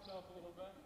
yourself a little bit.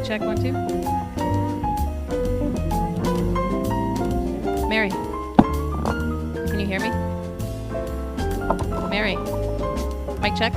check, 1, 2. Mary, can you hear me? Mary, mic check.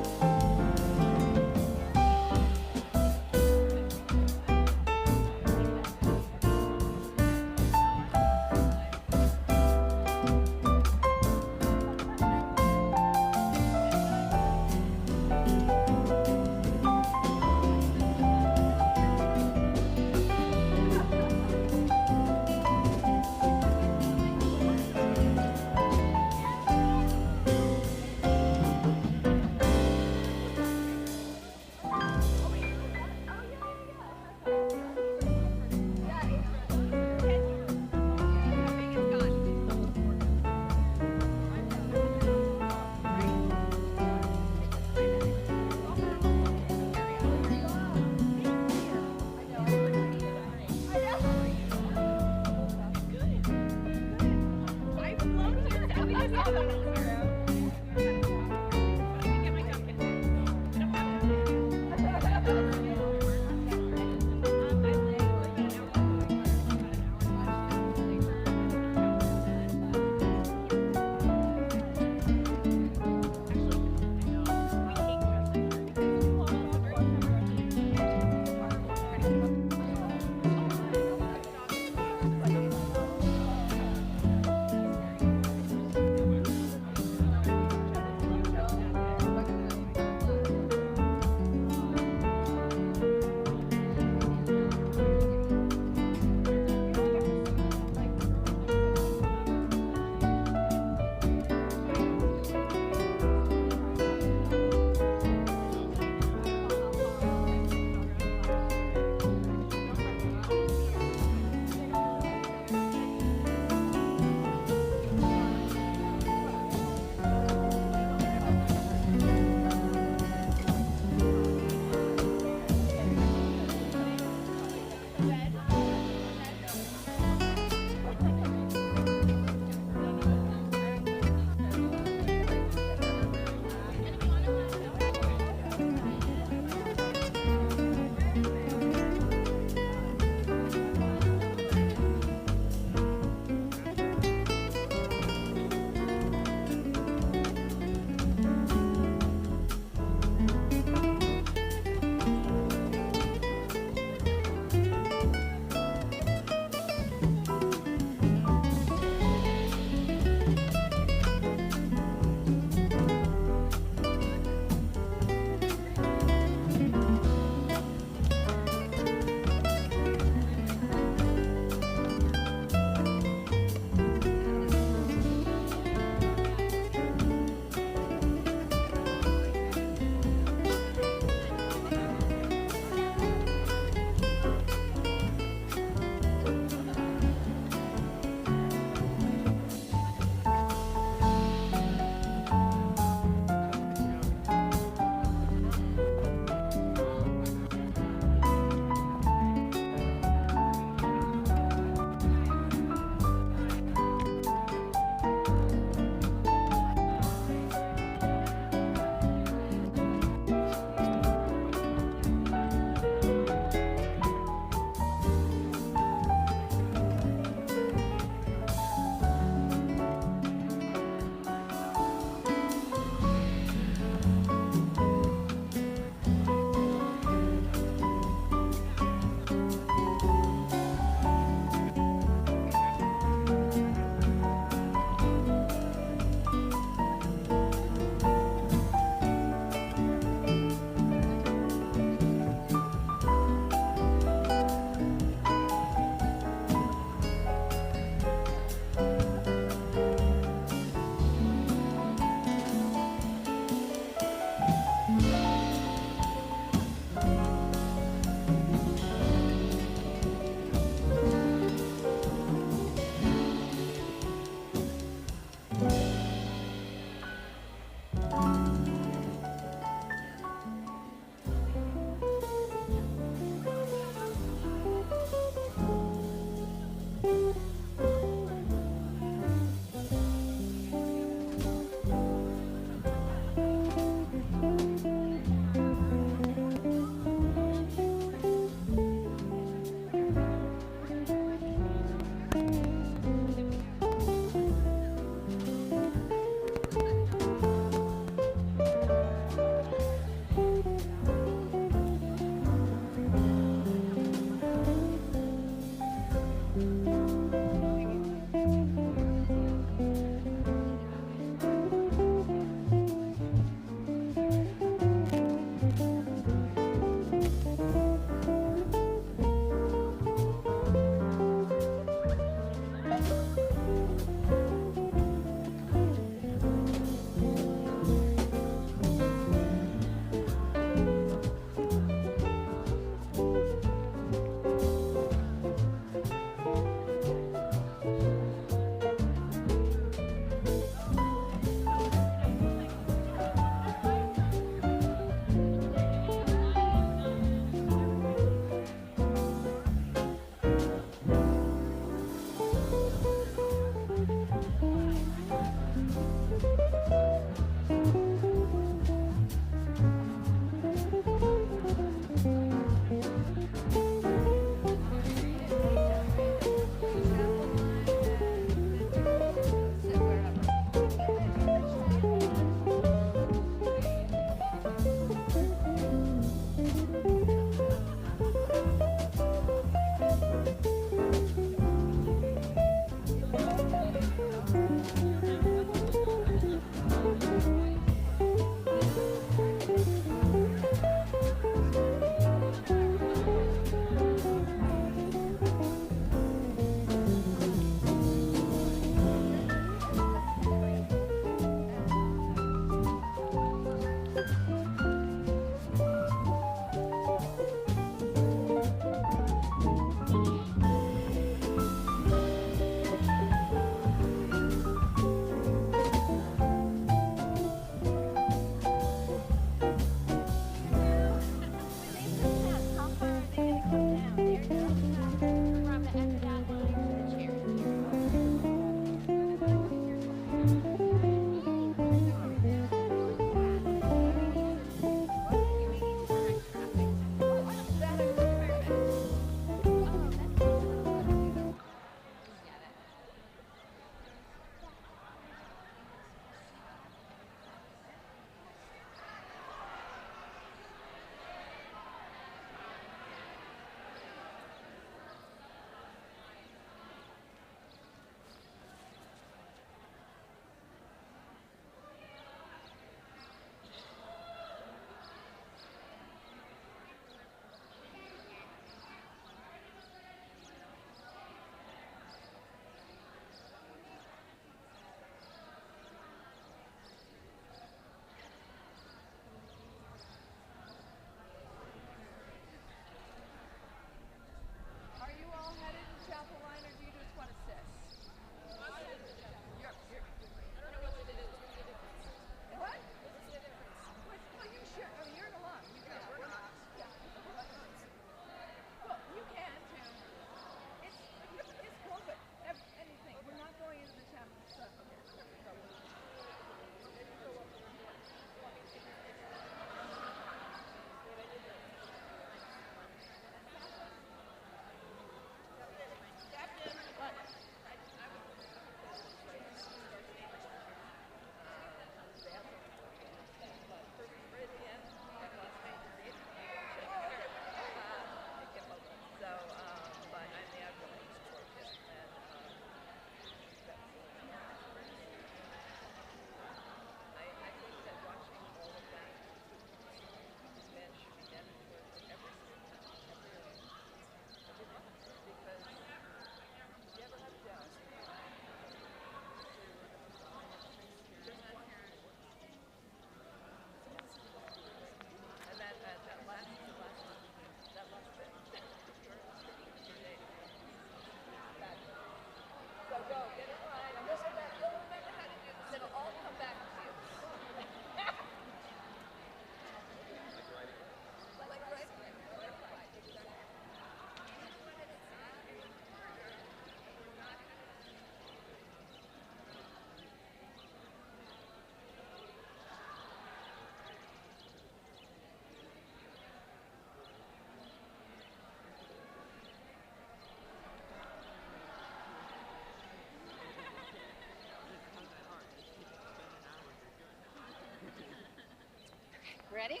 Ready?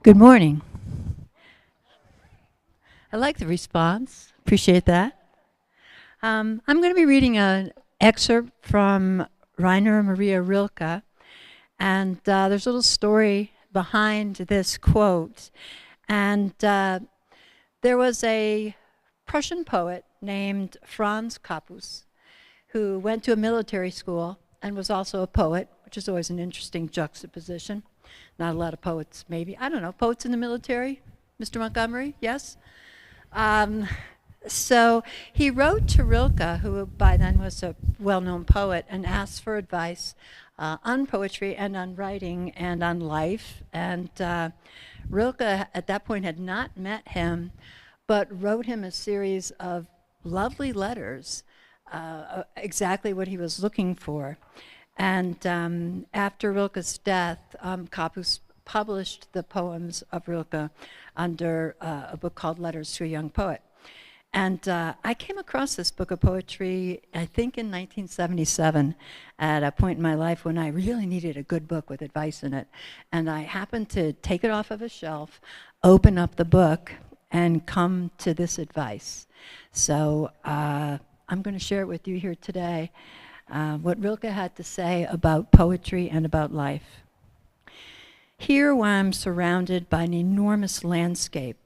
Good morning. I like the response. Appreciate that. I'm going to be reading an excerpt from Rainer Maria Rilke, and there's a little story behind this quote. And there was a Prussian poet named Franz Capus who went to a military school and was also a poet, which is always an interesting juxtaposition. Not a lot of poets, maybe. I don't know. Poets in the military? Mr. Montgomery? Yes? Um, so he wrote to Rilke, who by then was a well-known poet, and asked for advice on poetry and on writing and on life. And Rilke at that point had not met him, but wrote him a series of lovely letters, exactly what he was looking for. And after Rilke's death, Capus published the poems of Rilke under a book called Letters to a Young Poet. And I came across this book of poetry, I think in 1977, at a point in my life when I really needed a good book with advice in it. And I happened to take it off of a shelf, open up the book, and come to this advice. So I'm going to share it with you here today, what Rilke had to say about poetry and about life. Here, where I'm surrounded by an enormous landscape,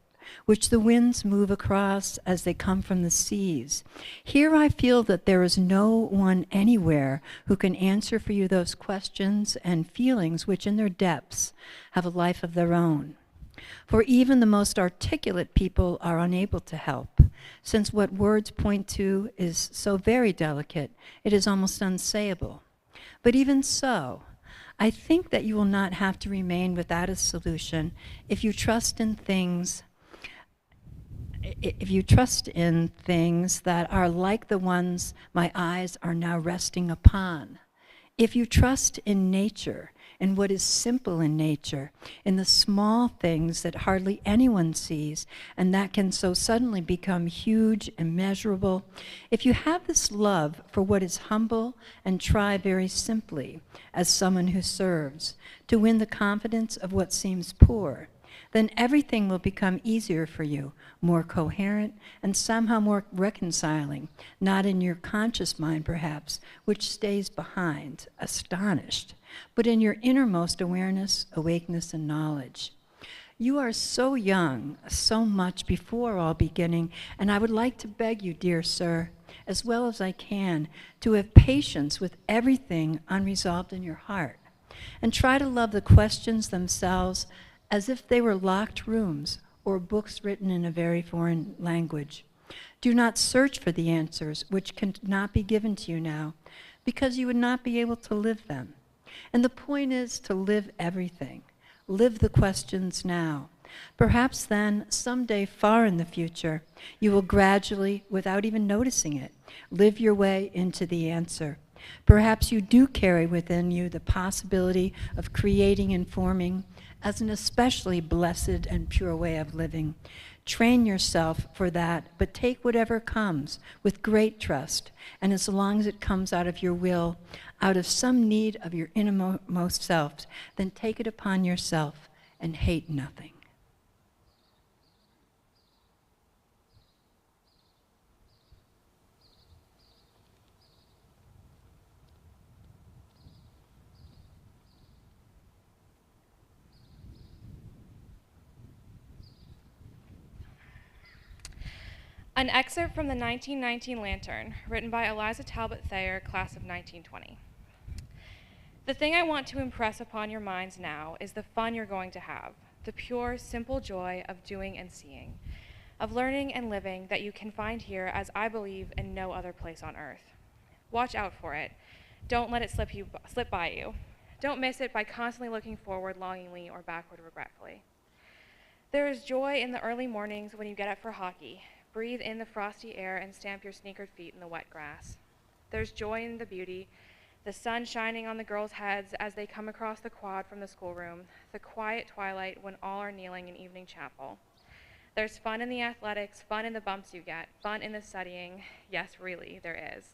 which the winds move across as they come from the seas. Here I feel that there is no one anywhere who can answer for you those questions and feelings which in their depths have a life of their own. For even the most articulate people are unable to help, since what words point to is so very delicate, it is almost unsayable. But even so, I think that you will not have to remain without a solution if you trust in things that are like the ones my eyes are now resting upon. If you trust in nature, in what is simple in nature, in the small things that hardly anyone sees and that can so suddenly become huge, immeasurable, if you have this love for what is humble and try very simply, as someone who serves, to win the confidence of what seems poor, then everything will become easier for you, more coherent, and somehow more reconciling, not in your conscious mind perhaps, which stays behind, astonished, but in your innermost awareness, awakeness, and knowledge. You are so young, so much before all beginning, and I would like to beg you, dear sir, as well as I can, to have patience with everything unresolved in your heart, and try to love the questions themselves as if they were locked rooms or books written in a very foreign language. Do not search for the answers which cannot be given to you now, because you would not be able to live them. And the point is to live everything. Live the questions now. Perhaps then, someday far in the future, you will gradually, without even noticing it, live your way into the answer. Perhaps you do carry within you the possibility of creating and forming as an especially blessed and pure way of living. Train yourself for that, but take whatever comes with great trust, and as long as it comes out of your will, out of some need of your innermost self, then take it upon yourself and hate nothing. An excerpt from the 1919 Lantern, written by Eliza Talbot Thayer, class of 1920. The thing I want to impress upon your minds now is the fun you're going to have, the pure, simple joy of doing and seeing, of learning and living that you can find here, as I believe, in no other place on earth. Watch out for it. Don't let it slip by you. Don't miss it by constantly looking forward longingly or backward regretfully. There is joy in the early mornings when you get up for hockey. Breathe in the frosty air and stamp your sneakered feet in the wet grass. There's joy in the beauty, the sun shining on the girls' heads as they come across the quad from the schoolroom, the quiet twilight when all are kneeling in evening chapel. There's fun in the athletics, fun in the bumps you get, fun in the studying. Yes, really, there is.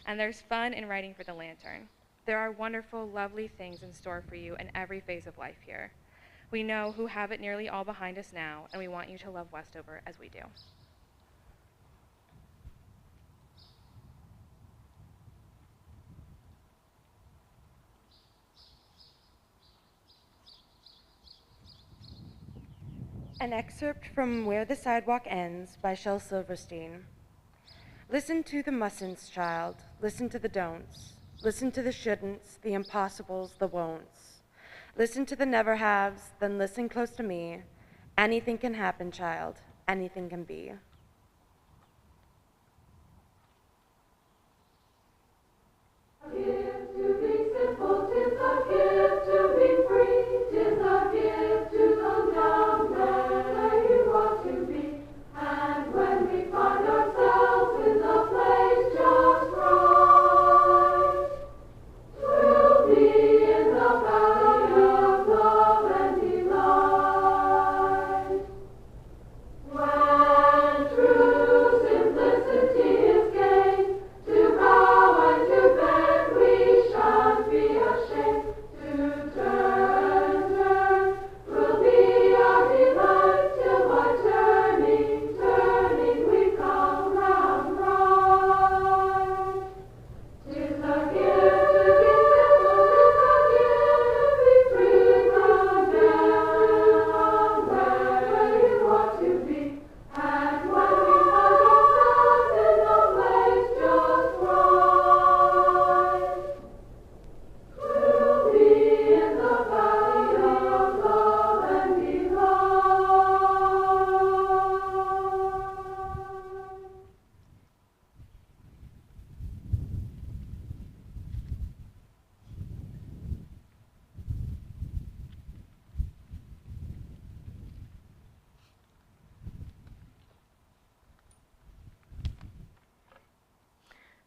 And there's fun in writing for the Lantern. There are wonderful, lovely things in store for you in every phase of life here. We know who have it nearly all behind us now, and we want you to love Westover as we do. An excerpt from Where the Sidewalk Ends by Shel Silverstein. Listen to the mustn'ts, child. Listen to the don'ts. Listen to the shouldn'ts, the impossibles, the won'ts. Listen to the never haves, then listen close to me. Anything can happen, child. Anything can be.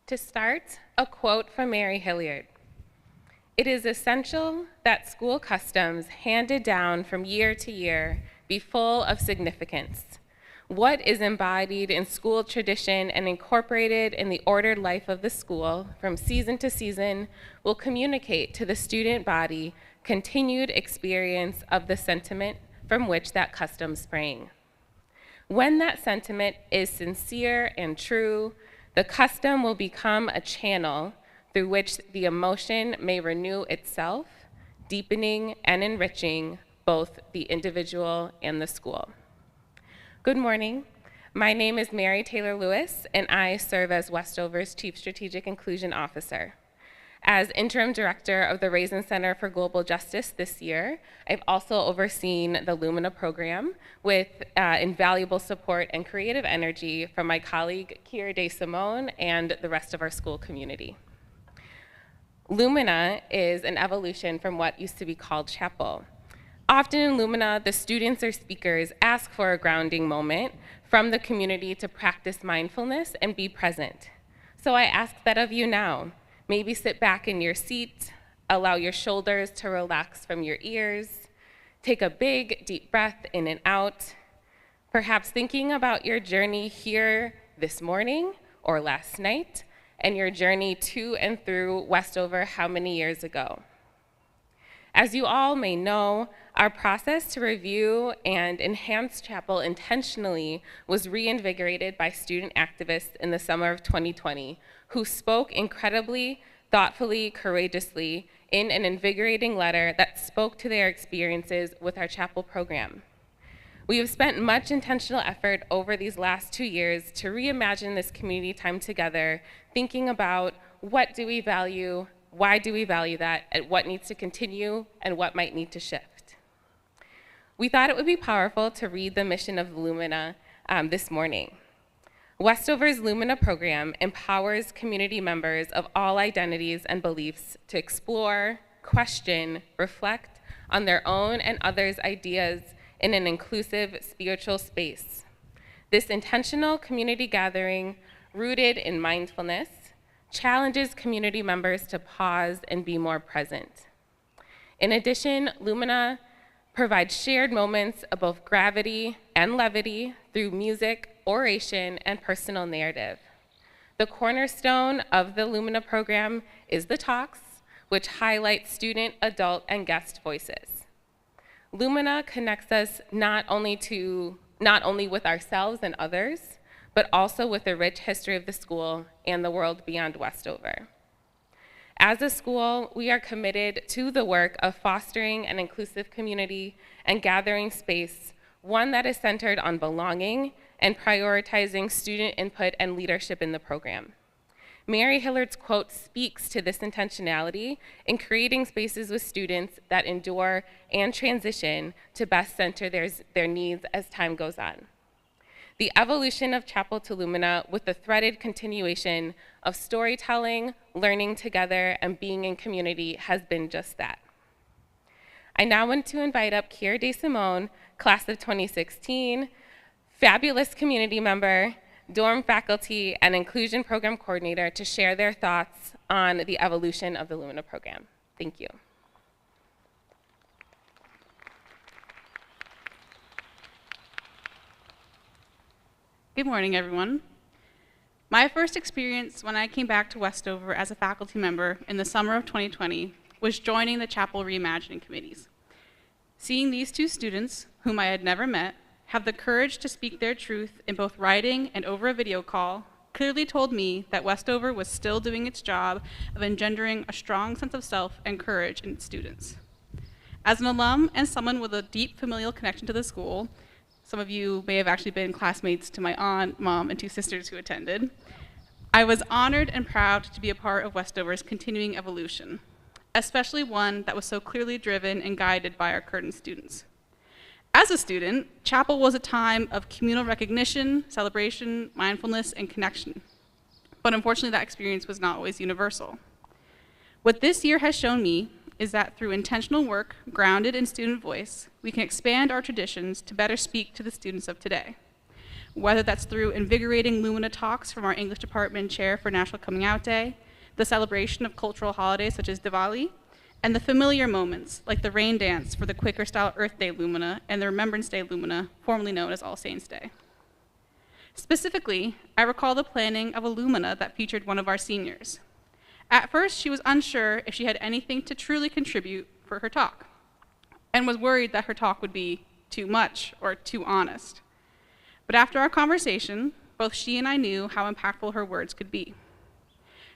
To start, a quote from Mary Hilliard. It is essential that school customs handed down from year to year be full of significance. What is embodied in school tradition and incorporated in the ordered life of the school from season to season will communicate to the student body continued experience of the sentiment from which that custom sprang. When that sentiment is sincere and true, the custom will become a channel through which the emotion may renew itself, deepening and enriching both the individual and the school. Good morning. My name is Mary Taylor Lewis, and I serve as Westover's Chief Strategic Inclusion Officer. As interim director of the Raisin Center for Global Justice this year, I've also overseen the Lumina program with invaluable support and creative energy from my colleague Kira DeSimone and the rest of our school community. Lumina is an evolution from what used to be called chapel. Often in Lumina, the students or speakers ask for a grounding moment from the community to practice mindfulness and be present. So I ask that of you now. Maybe sit back in your seat, allow your shoulders to relax from your ears, take a big, deep breath in and out, perhaps thinking about your journey here this morning or last night, and your journey to and through Westover how many years ago. As you all may know, our process to review and enhance chapel intentionally was reinvigorated by student activists in the summer of 2020, who spoke incredibly, thoughtfully, courageously in an invigorating letter that spoke to their experiences with our chapel program. We have spent much intentional effort over these last 2 years to reimagine this community time together, thinking about what do we value, why do we value that, and what needs to continue, and what might need to shift. We thought it would be powerful to read the mission of Lumina this morning. Westover's Lumina program empowers community members of all identities and beliefs to explore, question, reflect on their own and others' ideas in an inclusive spiritual space. This intentional community gathering, rooted in mindfulness, challenges community members to pause and be more present. In addition, Lumina provides shared moments of both gravity and levity through music, oration, and personal narrative. The cornerstone of the Lumina program is the talks, which highlight student, adult, and guest voices. Lumina connects us not only with ourselves and others, but also with the rich history of the school and the world beyond Westover. As a school, we are committed to the work of fostering an inclusive community and gathering space, one that is centered on belonging and prioritizing student input and leadership in the program. Mary Hillard's quote speaks to this intentionality in creating spaces with students that endure and transition to best center their needs as time goes on. The evolution of Chapel to Lumina with the threaded continuation of storytelling, learning together, and being in community has been just that. I now want to invite up Kiera DeSimone, class of 2016, fabulous community member, dorm faculty, and inclusion program coordinator to share their thoughts on the evolution of the Lumina program. Thank you. Good morning, everyone. My first experience when I came back to Westover as a faculty member in the summer of 2020 was joining the Chapel Reimagining Committees. Seeing these two students, whom I had never met, have the courage to speak their truth in both writing and over a video call clearly told me that Westover was still doing its job of engendering a strong sense of self and courage in its students. As an alum and someone with a deep familial connection to the school, some of you may have actually been classmates to my aunt, mom, and two sisters who attended, I was honored and proud to be a part of Westover's continuing evolution, especially one that was so clearly driven and guided by our current students. As a student, Chapel was a time of communal recognition, celebration, mindfulness, and connection. But unfortunately, that experience was not always universal. What this year has shown me is that through intentional work grounded in student voice, we can expand our traditions to better speak to the students of today. Whether that's through invigorating Lumina talks from our English department chair for National Coming Out Day, the celebration of cultural holidays such as Diwali, and the familiar moments like the rain dance for the Quaker style Earth Day Lumina and the Remembrance Day Lumina, formerly known as All Saints Day. Specifically, I recall the planning of a Lumina that featured one of our seniors. At first, she was unsure if she had anything to truly contribute for her talk, and was worried that her talk would be too much or too honest. But after our conversation, both she and I knew how impactful her words could be.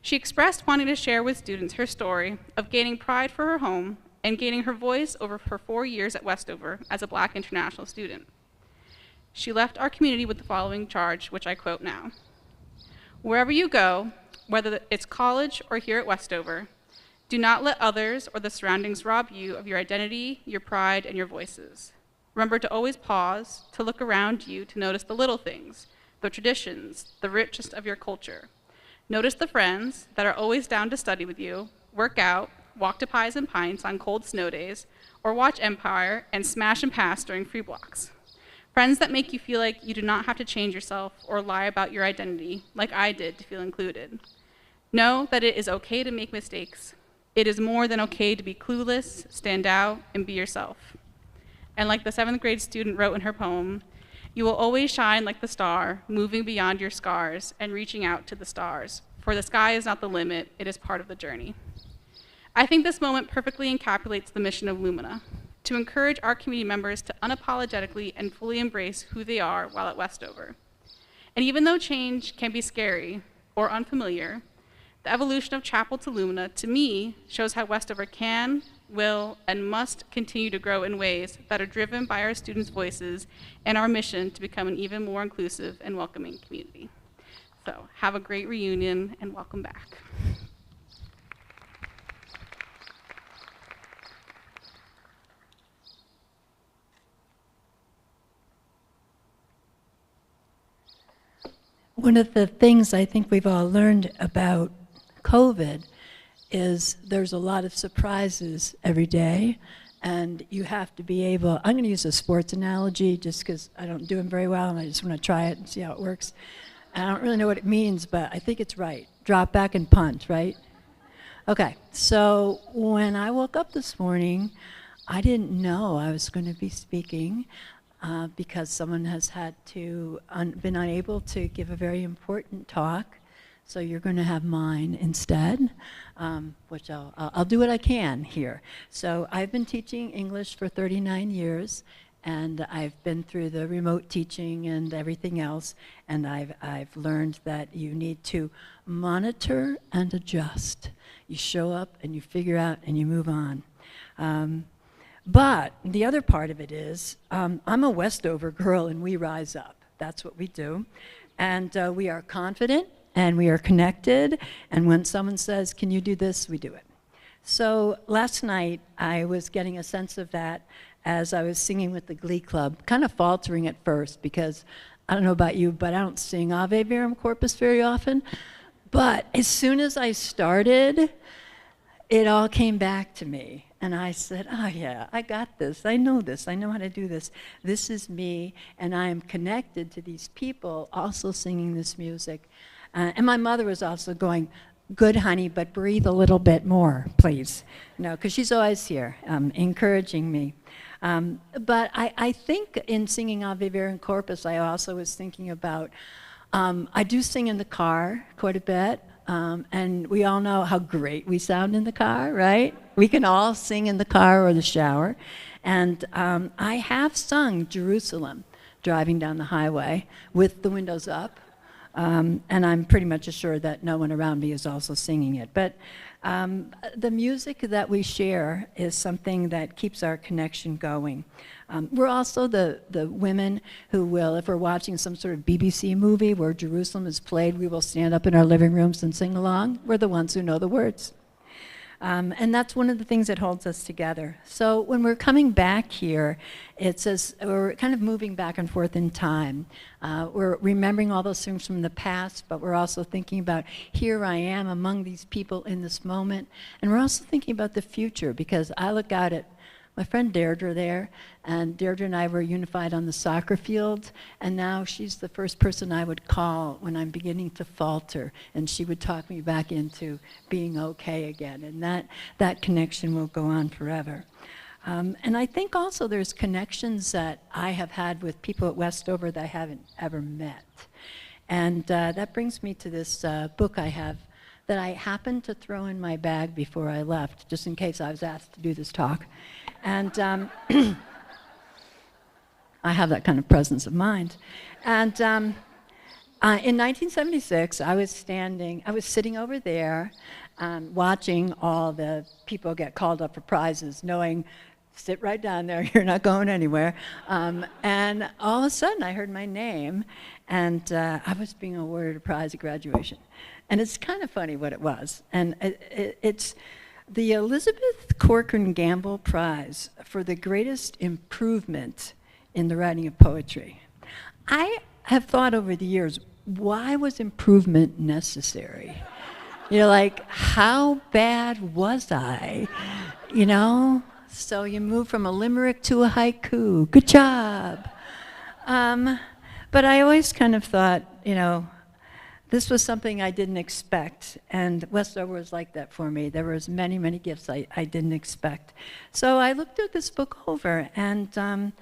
She expressed wanting to share with students her story of gaining pride for her home and gaining her voice over her 4 years at Westover as a Black international student. She left our community with the following charge, which I quote now. Wherever you go, whether it's college or here at Westover, do not let others or the surroundings rob you of your identity, your pride, and your voices. Remember to always pause, to look around you, to notice the little things, the traditions, the richest of your culture. Notice the friends that are always down to study with you, work out, walk to Pies and Pints on cold snow days, or watch Empire and smash and pass during free blocks. Friends that make you feel like you do not have to change yourself or lie about your identity, like I did to feel included. Know that it is okay to make mistakes. It is more than okay to be clueless, stand out, and be yourself. And like the 7th grade student wrote in her poem, you will always shine like the star, moving beyond your scars and reaching out to the stars. For the sky is not the limit, it is part of the journey. I think this moment perfectly encapsulates the mission of Lumina, to encourage our community members to unapologetically and fully embrace who they are while at Westover. And even though change can be scary or unfamiliar, the evolution of Chapel to Lumina, to me, shows how Westover can, will, and must continue to grow in ways that are driven by our students' voices and our mission to become an even more inclusive and welcoming community. So have a great reunion and welcome back. One of the things I think we've all learned about COVID is there's a lot of surprises every day, and you have to be able, I'm going to use a sports analogy just because I don't do them very well and I just want to try it and see how it works. And I don't really know what it means, but I think it's right. Drop back and punt, right? Okay, so when I woke up this morning, I didn't know I was going to be speaking because someone has had to been unable to give a very important talk So you're going to have mine instead, which I'll do what I can here. So I've been teaching English for 39 years, and I've been through the remote teaching and everything else, and I've learned that you need to monitor and adjust. You show up and you figure out and you move on. But the other part of it is, I'm a Westover girl and we rise up. That's what we do. And we are confident and we are connected. And when someone says, can you do this, we do it. So last night I was getting a sense of that as I was singing with the Glee Club, kind of faltering at first because I don't know about you, but I don't sing Ave Verum Corpus very often. But as soon as I started, it all came back to me. And I said, oh yeah, I got this. I know how to do this. This is me, and I am connected to these people also singing this music. And my mother was also going, good honey, but breathe a little bit more, please. No, because she's always here, encouraging me. But I think in singing Ave Verum Corpus, I also was thinking about, I do sing in the car quite a bit. And we all know how great we sound in the car, right? We can all sing in the car or the shower. And I have sung Jerusalem driving down the highway with the windows up. And I'm pretty much assured that no one around me is also singing it. But the music that we share is something that keeps our connection going. We're also the women who will, if we're watching some sort of BBC movie where Jerusalem is played, we will stand up in our living rooms and sing along. We're the ones who know the words. And that's one of the things that holds us together. So when we're coming back here, it's as we're kind of moving back and forth in time. We're remembering all those things from the past, but we're also thinking about here I am among these people in this moment. And we're also thinking about the future, because I look out at my friend Deirdre there, and Deirdre and I were unified on the soccer field, and now she's the first person I would call when I'm beginning to falter, and she would talk me back into being okay again, and that connection will go on forever. And I think also there's connections that I have had with people at Westover that I haven't ever met. And that brings me to this book I have that I happened to throw in my bag before I left, just in case I was asked to do this talk. And I have that kind of presence of mind. And in 1976, I was sitting over there watching all the people get called up for prizes, knowing, sit right down there, you're not going anywhere. And all of a sudden, I heard my name, and I was being awarded a prize at graduation. And it's kind of funny what it was. And it's the Elizabeth Corcoran Gamble Prize for the greatest improvement in the writing of poetry. I have thought over the years, why was improvement necessary? You know, like, how bad was I? You know? So you move from a limerick to a haiku. Good job. But I always kind of thought, you know, this was something I didn't expect, and Westover was like that for me. There was many, many gifts I didn't expect. So I looked at this book over, and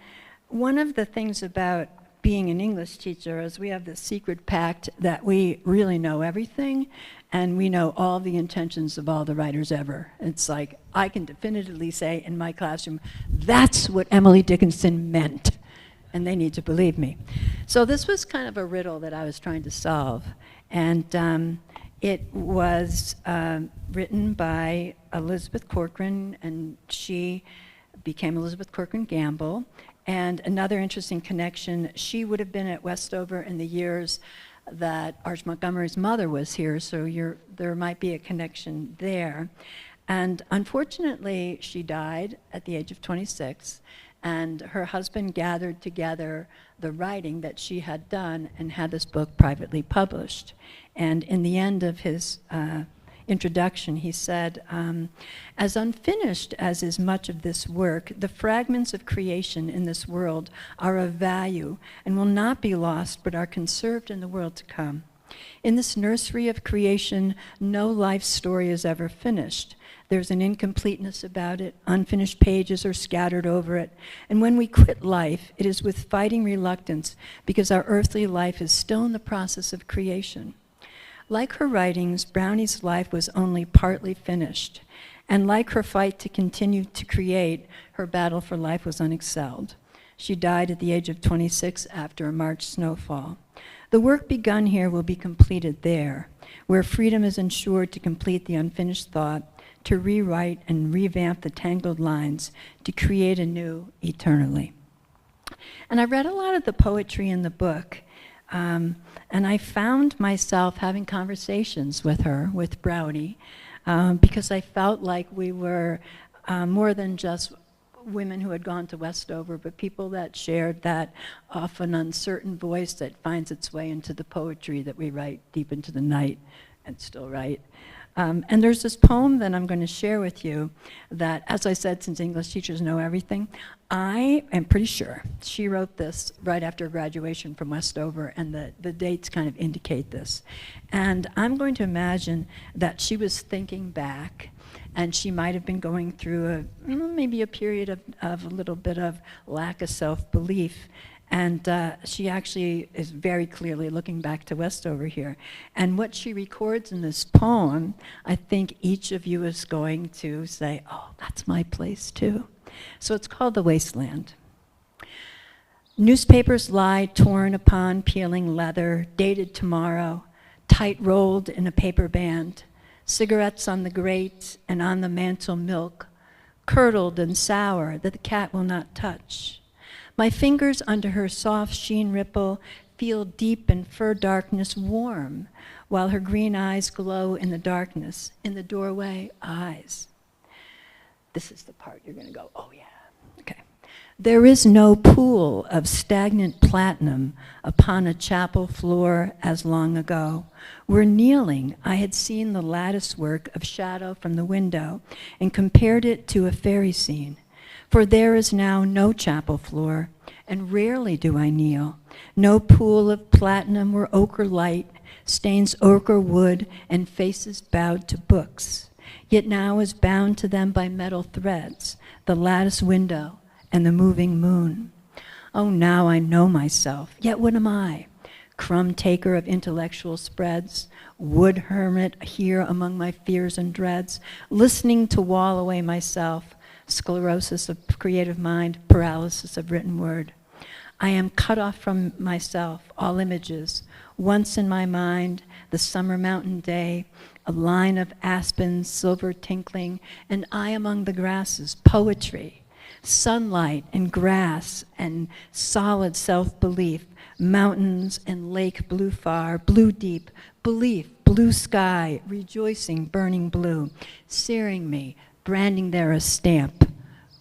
one of the things about being an English teacher is we have this secret pact that we really know everything, and we know all the intentions of all the writers ever. It's like, I can definitively say in my classroom, that's what Emily Dickinson meant, and they need to believe me. So this was kind of a riddle that I was trying to solve. And it was written by Elizabeth Corcoran, and she became Elizabeth Corcoran Gamble. And another interesting connection, she would have been at Westover in the years that Arch Montgomery's mother was here, so there might be a connection there. And unfortunately, she died at the age of 26, and her husband gathered together the writing that she had done and had this book privately published. And in the end of his introduction, he said, as unfinished as is much of this work, the fragments of creation in this world are of value and will not be lost, but are conserved in the world to come. In this nursery of creation, no life story is ever finished. There's an incompleteness about it, unfinished pages are scattered over it. And when we quit life, it is with fighting reluctance, because our earthly life is still in the process of creation. Like her writings, Brownie's life was only partly finished, and like her fight to continue to create, her battle for life was unexcelled. She died at the age of 26 after a March snowfall. The work begun here will be completed there, where freedom is ensured to complete the unfinished thought, to rewrite and revamp the tangled lines, to create anew eternally. And I read a lot of the poetry in the book, and I found myself having conversations with her, with Brownie, because I felt like we were more than just women who had gone to Westover, but people that shared that often uncertain voice that finds its way into the poetry that we write deep into the night and still write. And there's this poem that I'm going to share with you that, as I said, since English teachers know everything, I am pretty sure she wrote this right after graduation from Westover, and the dates kind of indicate this. And I'm going to imagine that she was thinking back, and she might have been going through maybe a period of a little bit of lack of self-belief. And she actually is very clearly looking back to Westover here. And what she records in this poem, I think each of you is going to say, oh, that's my place too. So it's called The Wasteland. Newspapers lie torn upon peeling leather, dated tomorrow, tight rolled in a paper band, cigarettes on the grate and on the mantel milk, curdled and sour that the cat will not touch. My fingers under her soft sheen ripple feel deep in fur darkness warm, while her green eyes glow in the darkness, in the doorway eyes. This is the part you're going to go, oh yeah, okay. There is no pool of stagnant platinum upon a chapel floor as long ago. Where kneeling, I had seen the lattice work of shadow from the window and compared it to a fairy scene. For there is now no chapel floor, and rarely do I kneel. No pool of platinum where ochre light stains ochre wood and faces bowed to books, yet now is bound to them by metal threads, the lattice window and the moving moon. Oh, now I know myself, yet what am I? Crumb taker of intellectual spreads, wood hermit here among my fears and dreads, listening to wall away myself, sclerosis of creative mind, paralysis of written word. I am cut off from myself, all images. Once in my mind, the summer mountain day, a line of aspens, silver tinkling, and I among the grasses, poetry, sunlight and grass and solid self-belief, mountains and lake blue far, blue deep, belief, blue sky, rejoicing, burning blue, searing me, branding there a stamp,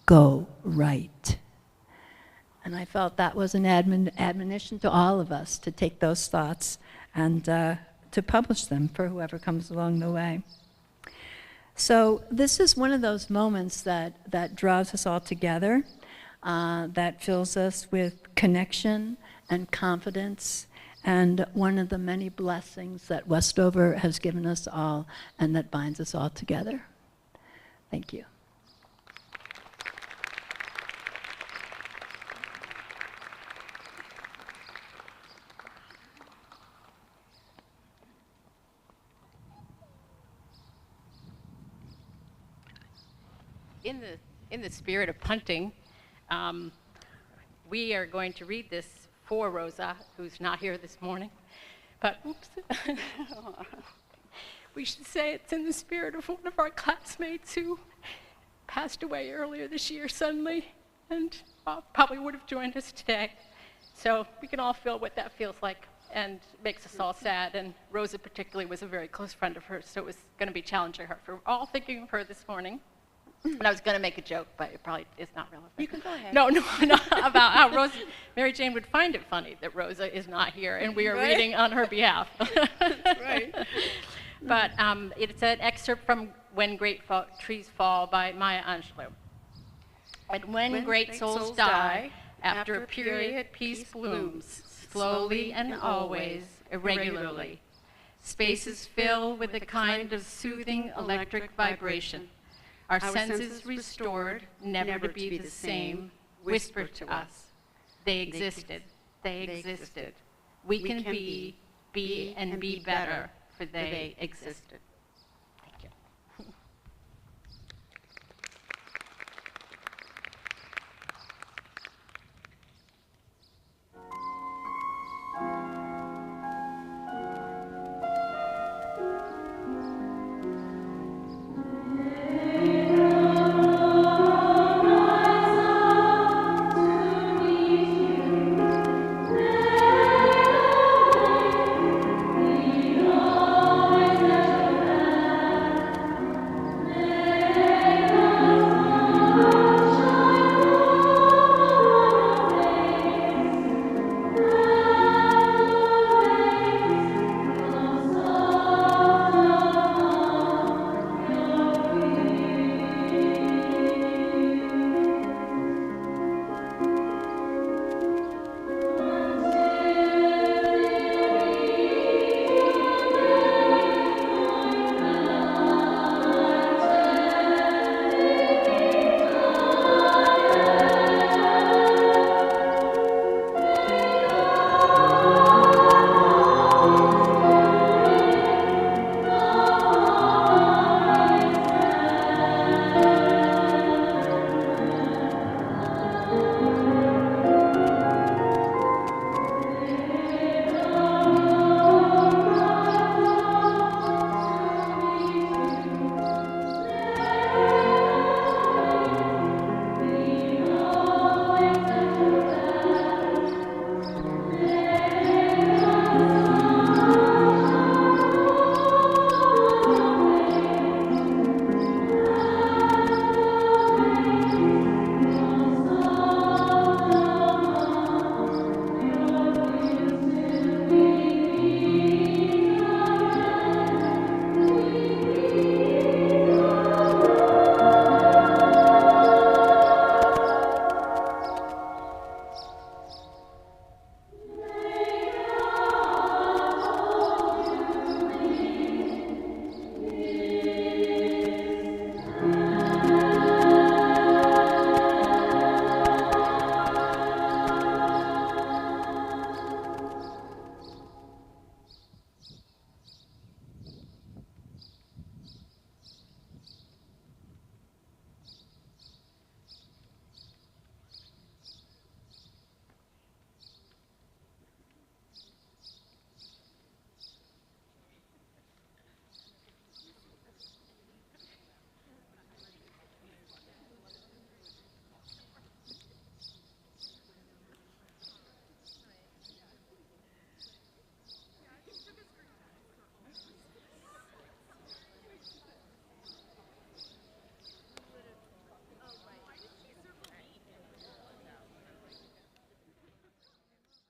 go right. And I felt that was an admonition to all of us to take those thoughts and to publish them for whoever comes along the way. So this is one of those moments that draws us all together, that fills us with connection and confidence, and one of the many blessings that Westover has given us all and that binds us all together. Thank you. In the spirit of punting, we are going to read this for Rosa, who's not here this morning. But oops, we should say it's in the spirit of one of our classmates who passed away earlier this year suddenly, and probably would have joined us today. So we can all feel what that feels like, and makes us all sad. And Rosa particularly was a very close friend of hers, so it was going to be challenging her. For all thinking of her this morning. And I was going to make a joke, but it probably is not relevant. You can go ahead. No, about how Mary Jane would find it funny that Rosa is not here, and we are reading on her behalf. That's right. But it's an excerpt from When Great Trees Fall by Maya Angelou. And when great souls die, after a period, peace blooms, slowly and always, irregularly. Spaces fill with a kind of soothing electric vibration. Our senses restored, never to be the same, whisper to us. They existed, they existed. We can be and be better, for they existed.